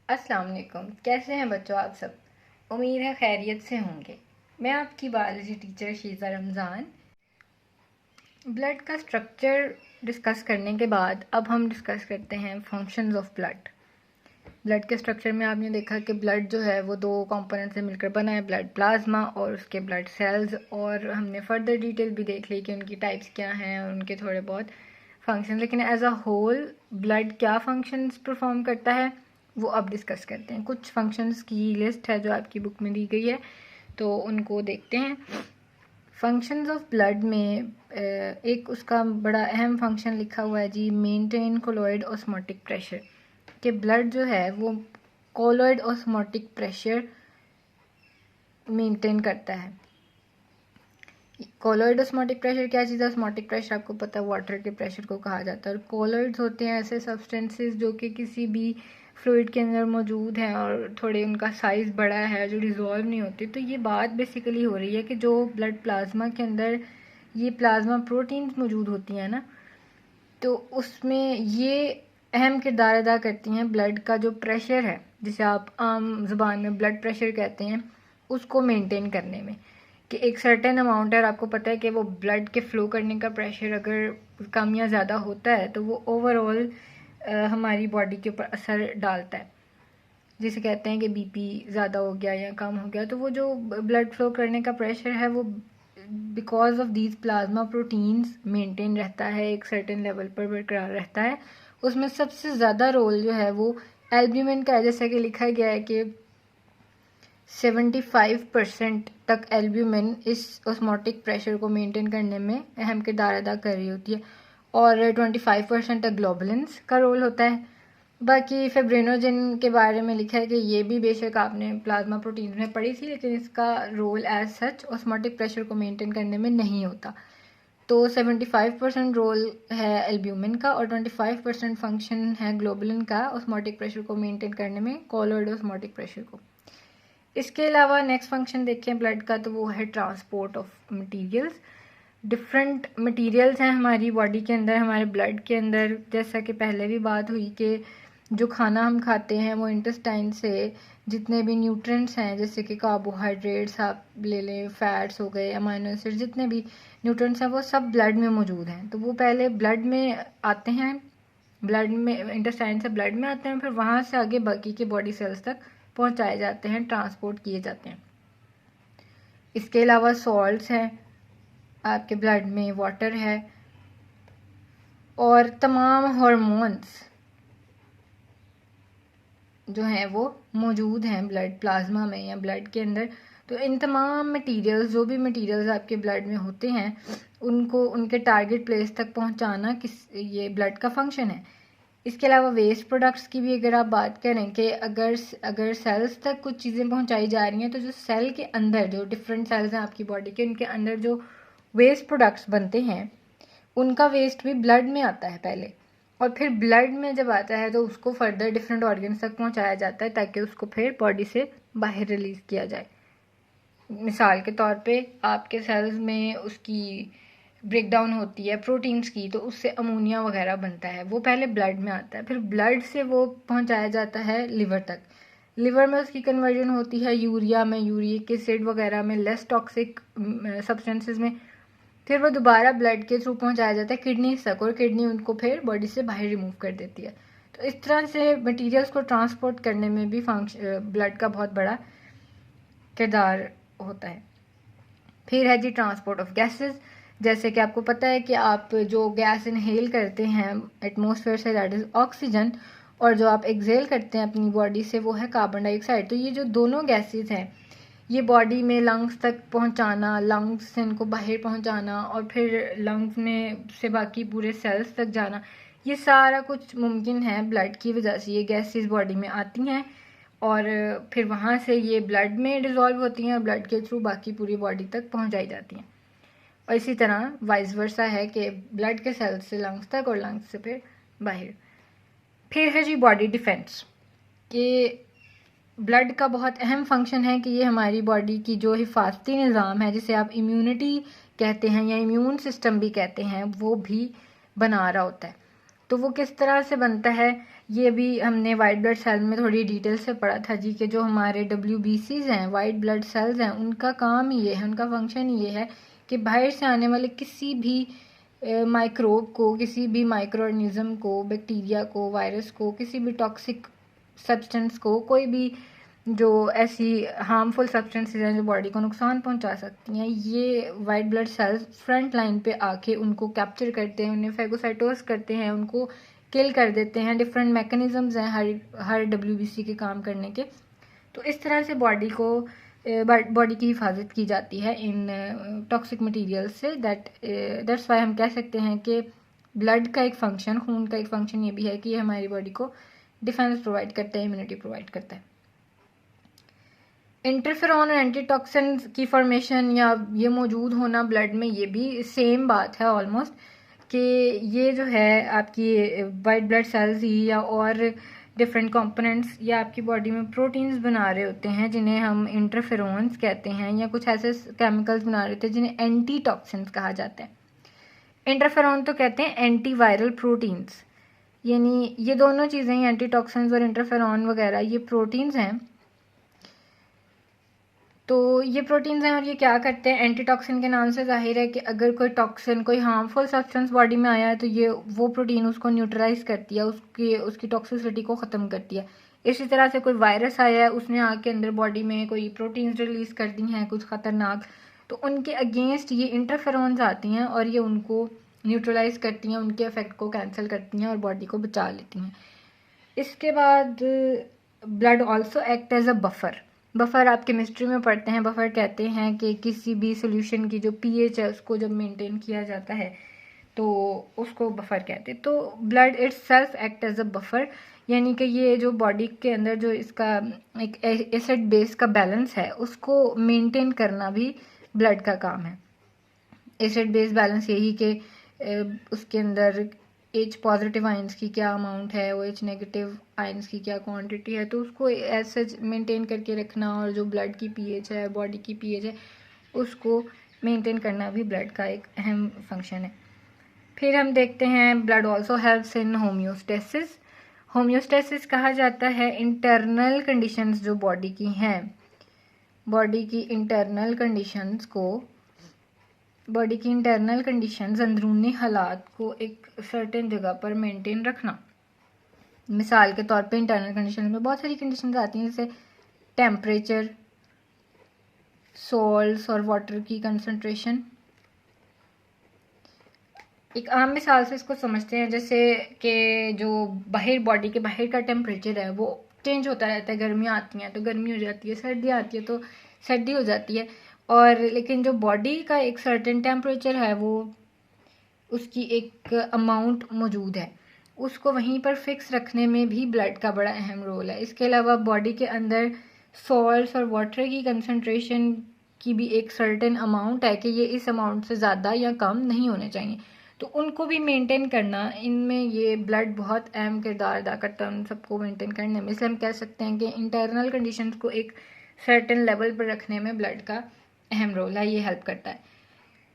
अस्सलाम वालेकुम। कैसे हैं बच्चों आप सब? उम्मीद है खैरियत से होंगे। मैं आपकी biology teacher Sheeza Ramzan. Blood का स्ट्रक्चर डिस्कस करने के बाद अब हम डिस्कस करते हैं फंक्शंस ऑफ ब्लड। ब्लड के स्ट्रक्चर में आपने देखा कि ब्लड जो है वो दो कंपोनेंट से मिलकर बना है, ब्लड प्लाज्मा और उसके ब्लड सेल्स। और हमने फर्दर डिटेल भी देख ली कि उनकी टाइप्स क्या हैं और उनके थोड़े बहुत फंक्शन। लेकिन एज अ होल ब्लड क्या फंक्शंस परफॉर्म करता है वो अब डिस्कस करते हैं। कुछ फंक्शंस की लिस्ट है जो आपकी बुक में दी गई है, तो उनको देखते हैं। फंक्शंस ऑफ ब्लड में एक उसका बड़ा अहम फंक्शन लिखा हुआ है जी, मेंटेन कोलॉइड ऑस्मोटिक प्रेशर। कि ब्लड जो है वो कोलॉइड ऑस्मोटिक प्रेशर मेंटेन करता है। कोलॉइड ऑस्मोटिक प्रेशर क्या चीज़ है? ऑस्मोटिक प्रेशर आपको पता है वाटर के प्रेशर को कहा जाता है। और कोलॉइड्स होते हैं ऐसे सब्सटेंसेस जो कि किसी भी फ्लूइड के अंदर मौजूद हैं और थोड़े उनका साइज़ बड़ा है, जो डिज़ोल्व नहीं होते। तो ये बात बेसिकली हो रही है कि जो ब्लड प्लाज्मा के अंदर ये प्लाज्मा प्रोटीन्स मौजूद होती हैं ना, तो उसमें ये अहम किरदार अदा करती हैं। ब्लड का जो प्रेशर है, जिसे आप आम ज़ुबान में ब्लड प्रेशर कहते हैं, उसको मेंटेन करने में। कि एक सर्टेन अमाउंट है और आपको पता है कि वो ब्लड के फ़्लो करने का प्रेशर अगर कम या ज़्यादा होता है तो वो ओवरऑल हमारी बॉडी के ऊपर असर डालता है। जिसे कहते हैं कि बीपी ज़्यादा हो गया या कम हो गया, तो वो जो ब्लड फ्लो करने का प्रेशर है वो because of these plasma proteins maintain रहता है, एक सर्टेन लेवल पर बरकरार रहता है। उसमें सबसे ज़्यादा रोल जो है वो एल्ब्यूमिन का है। जैसा कि लिखा गया है कि 75% तक एल्ब्यूमिन इस ऑस्मोटिक प्रेशर को मेंटेन करने में अहम किरदार अदा कर रही होती है, और 25% तक ग्लोबुलिन्स का रोल होता है। बाकी फिब्रिनोजेन के बारे में लिखा है कि ये भी बेशक आपने प्लाज्मा प्रोटीन में पढ़ी थी, लेकिन इसका role as such osmotic pressure को मेंटेन करने में नहीं होता। तो 75% रोल है एल्ब्यूमिन का और 25% फंक्शन है ग्लोबुलिन का ऑस्मोटिक प्रेशर को मेंटेन करने में, कोलॉइड ऑस्मोटिक प्रेशर को। इसके अलावा नेक्स्ट फंक्शन देखें ब्लड का, तो वो है transport of materials. Different materials हैं हमारी बॉडी के अंदर, हमारे ब्लड के अंदर। जैसा कि पहले भी बात हुई कि जो खाना हम खाते हैं वो इंटेस्टाइन से जितने भी न्यूट्रिएंट्स हैं, जैसे कि कार्बोहाइड्रेट्स आप ले लें, फैट्स हो गए, अमाइनो एसिड, जितने भी न्यूट्रिएंट्स हैं वो सब ब्लड में मौजूद हैं। तो वो पहले ब्लड में आते हैं, ब्लड में इंटेस्टाइन से ब्लड में आते हैं, फिर वहाँ से आगे बाकी के बॉडी सेल्स तक पहुँचाए जाते हैं, ट्रांसपोर्ट किए जाते हैं। इसके अलावा सॉल्ट्स हैं आपके ब्लड में, वाटर है, और तमाम हार्मोन्स जो हैं वो मौजूद हैं ब्लड प्लाज्मा में या ब्लड के अंदर। तो इन तमाम मटेरियल्स, जो भी मटेरियल्स आपके ब्लड में होते हैं, उनको उनके टारगेट प्लेस तक पहुंचाना ये ब्लड का फंक्शन है। इसके अलावा वेस्ट प्रोडक्ट्स की भी अगर आप बात करें कि अगर सेल्स तक कुछ चीज़ें पहुंचाई जा रही हैं, तो जो सेल के अंदर जो डिफरेंट सेल्स हैं आपकी बॉडी के, उनके अंदर जो वेस्ट प्रोडक्ट्स बनते हैं उनका वेस्ट भी ब्लड में आता है पहले, और फिर ब्लड में जब आता है तो उसको फर्दर डिफरेंट ऑर्गन्स तक पहुंचाया जाता है ताकि उसको फिर बॉडी से बाहर रिलीज़ किया जाए। मिसाल के तौर पे आपके सेल्स में उसकी ब्रेकडाउन होती है प्रोटीन्स की, तो उससे अमोनिया वगैरह बनता है, वो पहले ब्लड में आता है, फिर ब्लड से वो पहुंचाया जाता है लिवर तक। लिवर में उसकी कन्वर्जन होती है यूरिया में, यूरिक एसिड वगैरह में, लेस टॉक्सिक सब्सटेंसेस में। फिर वो दोबारा ब्लड के थ्रू पहुंचाया जाता है किडनी तक, और किडनी उनको फिर बॉडी से बाहर रिमूव कर देती है। तो इस तरह से मटेरियल्स को ट्रांसपोर्ट करने में भी ब्लड का बहुत बड़ा किरदार होता है। फिर है जी ट्रांसपोर्ट ऑफ गैसेस। जैसे कि आपको पता है कि आप जो गैस इनहेल करते हैं एटमॉस्फेयर से, दैट इज़ ऑक्सीजन, और जो आप एक्सेल करते हैं अपनी बॉडी से वो है कार्बन डाइऑक्साइड। तो ये जो दोनों गैसेस हैं, ये बॉडी में लंग्स तक पहुंचाना, लंग्स से इनको बाहर पहुंचाना, और फिर लंग्स में से बाकी पूरे सेल्स तक जाना, ये सारा कुछ मुमकिन है ब्लड की वजह से। ये गैसेस बॉडी में आती हैं और फिर वहाँ से ये ब्लड में डिज़ोल्व होती हैं और ब्लड के थ्रू बाकी पूरी बॉडी तक पहुँचाई जाती हैं। और इसी तरह वाइस वर्सा है कि ब्लड के सेल्स से लंग्स तक और लंग्स से फिर बाहर। फिर है जी बॉडी डिफेंस। कि ब्लड का बहुत अहम फंक्शन है कि ये हमारी बॉडी की जो हिफाजती निज़ाम है, जिसे आप इम्यूनिटी कहते हैं या इम्यून सिस्टम भी कहते हैं, वो भी बना रहा होता है। तो वो किस तरह से बनता है ये भी हमने वाइट ब्लड सेल में थोड़ी डिटेल से पढ़ा था जी, कि जो हमारे WBCs हैं, वाइट ब्लड सेल्स हैं, उनका काम ही ये है, उनका फंक्शन ही ये है कि बाहर से आने वाले किसी भी माइक्रोब को, किसी भी माइक्रो ऑर्गेनिज्म को, बैक्टीरिया को, वायरस को, किसी भी टॉक्सिक सब्सटेंस को, कोई भी जो ऐसी हार्मफुल सब्सटेंसेस हैं जो बॉडी को नुकसान पहुंचा सकती हैं, ये white blood cells front line पे आके उनको कैप्चर करते हैं, उन्हें फैगोसाइटोस करते हैं, उनको किल कर देते हैं। डिफरेंट मैकेनिज्म्स हैं हर WBC के काम करने के। तो इस तरह से बॉडी की हिफाजत की जाती है इन टॉक्सिक मटेरियल से। दैट्स वाई हम कह सकते हैं कि ब्लड का एक फंक्शन, खून का एक फंक्शन ये भी है कि ये हमारी बॉडी को डिफेंस प्रोवाइड करता है, इम्यूनिटी प्रोवाइड करता है। इंटरफेरॉन और एंटीटॉक्सिन की फॉर्मेशन या ये मौजूद होना ब्लड में, ये भी सेम बात है ऑलमोस्ट, कि ये जो है आपकी वाइट ब्लड सेल्स ही या और डिफरेंट कंपोनेंट्स या आपकी बॉडी में प्रोटीन्स बना रहे होते हैं जिन्हें हम इंटरफेरॉन्स कहते हैं, या कुछ ऐसे केमिकल्स बना रहे होते हैं जिन्हें एंटीटॉक्सिन्स कहा जाता है। इंटरफेरॉन तो कहते हैं एंटीवायरल प्रोटीन्स, यानी ये दोनों चीज़ें, एंटीटॉक्सिन्स और इंटरफेरॉन वगैरह, ये प्रोटीन्स हैं। तो ये प्रोटीन्स हैं और ये क्या करते हैं, एंटीटॉक्सिन के नाम से जाहिर है कि अगर कोई टॉक्सिन, कोई हार्मफुल सब्सटेंस बॉडी में आया है तो ये वो प्रोटीन उसको न्यूट्रलाइज करती है, उसकी टॉक्सिसिटी को ख़त्म करती है। इसी तरह से कोई वायरस आया है, उसने आके अंदर बॉडी में कोई प्रोटीन्स रिलीज कर दी हैं कुछ ख़तरनाक, तो उनके अगेंस्ट ये इंटरफेरॉन्स आती हैं और ये उनको न्यूट्रलाइज करती हैं, उनके इफेक्ट को कैंसिल करती हैं और बॉडी को बचा लेती हैं। इसके बाद blood also act as a buffer आप केमिस्ट्री में पढ़ते हैं। बफर कहते हैं कि किसी भी सोल्यूशन की जो pH है उसको जब मेंटेन किया जाता है तो उसको बफर कहते हैं। तो blood itself act as a buffer, यानी कि ये जो बॉडी के अंदर जो इसका एक एसिड बेस का बैलेंस है उसको मेंटेन करना भी ब्लड का काम है। एसिड बेस बैलेंस यही कि उसके अंदर H पॉजिटिव आयंस की क्या अमाउंट है, OH नेगेटिव आयंस की क्या क्वांटिटी है, तो उसको ऐसे मेंटेन करके रखना, और जो ब्लड की pH है, बॉडी की pH है, उसको मेंटेन करना भी ब्लड का एक अहम फंक्शन है। फिर हम देखते हैं blood also helps in homeostasis. Homeostasis कहा जाता है इंटरनल कंडीशंस जो बॉडी की हैं, बॉडी की इंटरनल कंडीशंस, अंदरूनी हालात को एक सर्टेन जगह पर मेंटेन रखना। मिसाल के तौर पे इंटरनल कंडीशंस में बहुत सारी कंडीशंस आती हैं, जैसे टेम्परेचर, सॉल्ट्स और वाटर की कंसंट्रेशन। एक आम मिसाल से इसको समझते हैं, जैसे कि जो बॉडी के बाहर का टेम्परेचर है वो चेंज होता रहता है, गर्मियाँ आती हैं तो गर्मी हो जाती है, सर्दियाँ आती है तो सर्दी हो जाती है, और लेकिन जो बॉडी का एक सर्टेन टेम्परेचर है वो उसकी एक अमाउंट मौजूद है, उसको वहीं पर फिक्स रखने में भी ब्लड का बड़ा अहम रोल है। इसके अलावा बॉडी के अंदर सॉल्ट्स और वाटर की कंसंट्रेशन की भी एक सर्टेन अमाउंट है कि ये इस अमाउंट से ज़्यादा या कम नहीं होने चाहिए, तो उनको भी मेंटेन करना, इनमें ये ब्लड बहुत अहम किरदार अदा करता है उन सबको मेंटेन करने में। इसलिए हम कह सकते हैं कि इंटरनल कंडीशंस को एक सर्टेन लेवल पर रखने में ब्लड का अहम रोल है, ये हेल्प करता है।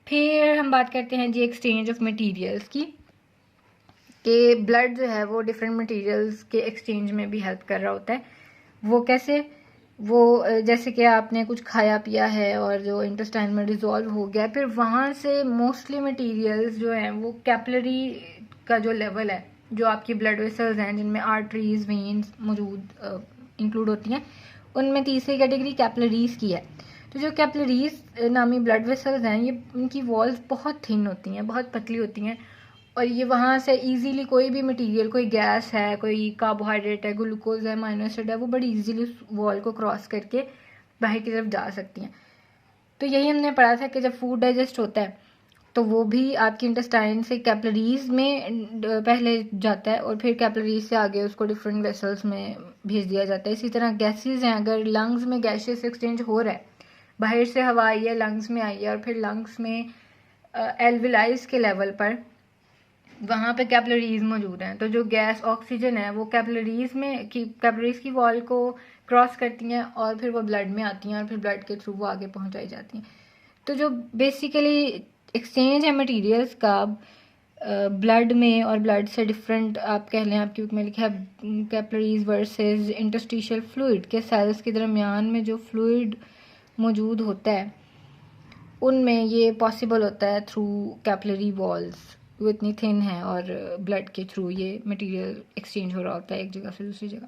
फिर हम बात करते हैं जी एक्सचेंज ऑफ मटेरियल्स की, कि ब्लड जो है वो डिफरेंट मटेरियल्स के एक्सचेंज में भी हेल्प कर रहा होता है। वो कैसे, वो जैसे कि आपने कुछ खाया पिया है और जो इंटेस्टाइन में डिज़ोल्व हो गया, फिर वहाँ से मोस्टली मटेरियल्स जो हैं वो कैपिलरी का जो लेवल है, जो आपकी ब्लड वेसल्स हैं जिनमें आर्टरीज, वेन्स मौजूद इंक्लूड होती हैं, उनमें तीसरी कैटेगरी कैपिलरीज की है। तो जो कैपिलरीज नामी ब्लड वेसल्स हैं, ये उनकी वॉल्स बहुत थिन होती हैं, बहुत पतली होती हैं, और ये वहाँ से इजीली कोई भी मटेरियल, कोई गैस है, कोई कार्बोहाइड्रेट है, ग्लूकोज है, अमाइनो एसिड है, वो बड़ी इजीली उस वॉल को क्रॉस करके बाहर की तरफ जा सकती हैं। तो यही हमने पढ़ा था कि जब फूड डाइजेस्ट होता है तो वो भी आपकी इंटेस्टाइन से कैपिलरीज में पहले जाता है और फिर कैपिलरीज से आगे उसको डिफरेंट वेसल्स में भेज दिया जाता है। इसी तरह गैसेज हैं, अगर लंग्स में गैसेस एक्सचेंज हो रहा है, बाहर से हवा आई है, लंग्स में आई है, और फिर लंग्स में एल्विलाइज के लेवल पर वहाँ पे कैपिलरीज मौजूद हैं, तो जो गैस ऑक्सीजन है वो कैपिलरीज की वॉल को क्रॉस करती हैं और फिर वो ब्लड में आती हैं और फिर ब्लड के थ्रू वो आगे पहुँचाई जाती हैं। तो जो बेसिकली एक्सचेंज है मटेरियल्स का ब्लड में और ब्लड से डिफरेंट आप कह लें, आपकी बुक में लिखा है कैपिलरीज वर्सेस इंटरस्टिशियल फ्लूइड के सेल्स के दरमियान में जो फ्लूइड मौजूद होता है उनमें ये पॉसिबल होता है थ्रू कैपिलरी वॉल्स, वो इतनी थिन है और ब्लड के थ्रू ये मटेरियल एक्सचेंज हो रहा होता है एक जगह से दूसरी जगह।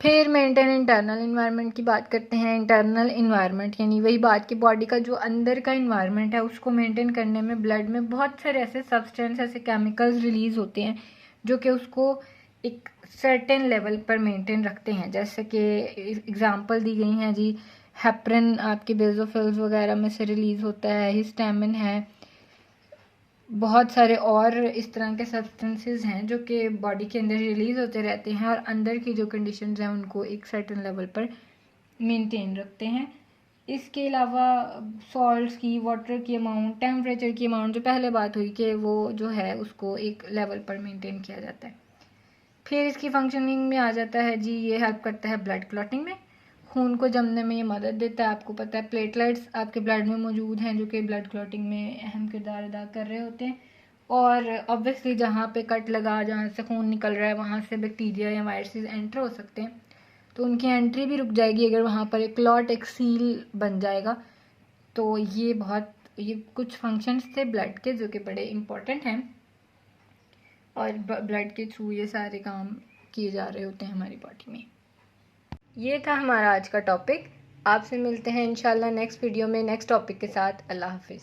फिर मेंटेन इंटरनल इन्वायरमेंट की बात करते हैं। इंटरनल इन्वायरमेंट यानी वही बात कि बॉडी का जो अंदर का इन्वायरमेंट है उसको मेंटेन करने में ब्लड में बहुत सारे ऐसे सब्सटेंस, ऐसे केमिकल्स रिलीज होते हैं जो कि उसको एक सर्टेन लेवल पर मेंटेन रखते हैं। जैसे कि एग्जांपल दी गई हैं जी, हेपरिन आपके बेसोफिल्स वगैरह में से रिलीज होता है, हिस्टामिन है, बहुत सारे और इस तरह के सब्सटेंसेस हैं जो कि बॉडी के अंदर रिलीज होते रहते हैं और अंदर की जो कंडीशंस हैं उनको एक सर्टेन लेवल पर मेंटेन रखते हैं। इसके अलावा सॉल्ट्स की, वाटर की अमाउंट, टेम्परेचर की अमाउंट, जो पहले बात हुई कि वो जो है उसको एक लेवल पर मेंटेन किया जाता है। फिर इसकी फंक्शनिंग में आ जाता है जी, ये हेल्प करता है ब्लड क्लॉटिंग में, खून को जमने में ये मदद देता है। आपको पता है प्लेटलेट्स आपके ब्लड में मौजूद हैं जो कि ब्लड क्लॉटिंग में अहम किरदार अदा कर रहे होते हैं। और ऑब्वियसली जहाँ पे कट लगा, जहाँ से खून निकल रहा है, वहाँ से बैक्टीरिया या वायरसेस एंटर हो सकते हैं, तो उनकी एंट्री भी रुक जाएगी अगर वहाँ पर एक क्लॉट, एक सील बन जाएगा। तो ये कुछ फंक्शंस थे ब्लड के जो कि बड़े इम्पोर्टेंट हैं और ब्लड के थ्रू ये सारे काम किए जा रहे होते हैं हमारी बॉडी में। ये था हमारा आज का टॉपिक। आपसे मिलते हैं इंशाल्लाह नेक्स्ट वीडियो में नेक्स्ट टॉपिक के साथ। अल्लाह हाफिज़।